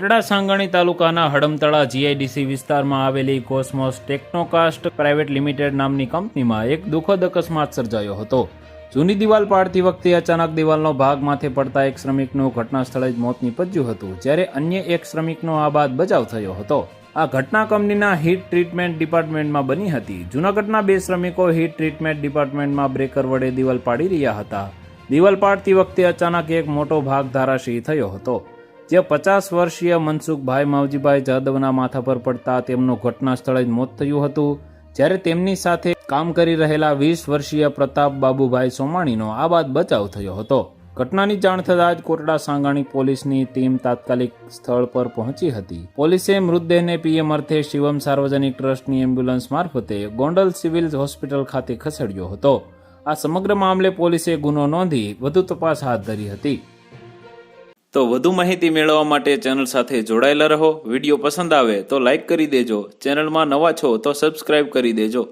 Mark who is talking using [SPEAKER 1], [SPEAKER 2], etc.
[SPEAKER 1] કોટડા સાંગાણી તાલુકાના હડમતળા જીઆઈડીસી વિસ્તારમાં આવેલી કોસ્મોસ ટેક્નોકાસ્ટ પ્રાઇવેટ લિમિટેડ નામની કંપનીમાં એક દુઃખદ અકસ્માત સર્જાયો હતો। જૂની દિવાલ પાડતી વખતે અચાનક દિવાલનો ભાગ માથે પડતા એક શ્રમિકનું ઘટના સ્થળે જ મોત નીપજ્યું હતું, જ્યારે અન્ય એક શ્રમિકનો આ બાદ બચાવ થયો હતો। આ ઘટના કંપનીના હીટ ટ્રીટમેન્ટ ડિપાર્ટમેન્ટમાં બની હતી। જૂનાગઢના બે શ્રમિકો હીટ ટ્રીટમેન્ટ ડિપાર્ટમેન્ટમાં બ્રેકર વડે દિવાલ પાડી રહ્યા હતા। દિવાલ પાડતી વખતે અચાનક એક મોટો ભાગ ધારાશયી થયો હતો, જે 50 વર્ષીય મનસુખભાઈ માવજીભાઈ જાદવના માથા પર પડતા તેમનું ઘટના સ્થળે જ મોત થયું હતું, જ્યારે તેમની સાથે કામ કરી રહેલા 20 વર્ષીય પ્રતાપ બાબુભાઈ સોમાણીનો આ બાદ બચાવ થયો હતો। ઘટનાની જાણ થતાં જ કોટડા સાંગાણી પોલીસની ટીમ તાત્કાલિક સ્થળ પર પહોંચી હતી। પોલીસે મૃતદેહને પીએમ અર્થે શિવમ સાર્વજનિક ટ્રસ્ટની એમ્બ્યુલન્સ મારફતે ગોંડલ સિવિલ હોસ્પિટલ ખાતે ખસેડ્યો હતો। આ સમગ્ર મામલે પોલીસે ગુનો નોંધી વધુ તપાસ હાથ ધરી હતી। તો વધુ માહિતી મેળવવા માટે ચેનલ સાથે જોડાયેલા રહો। વિડીયો પસંદ આવે તો લાઈક કરી દેજો, ચેનલમાં નવા છો તો સબસ્ક્રાઇબ કરી દેજો।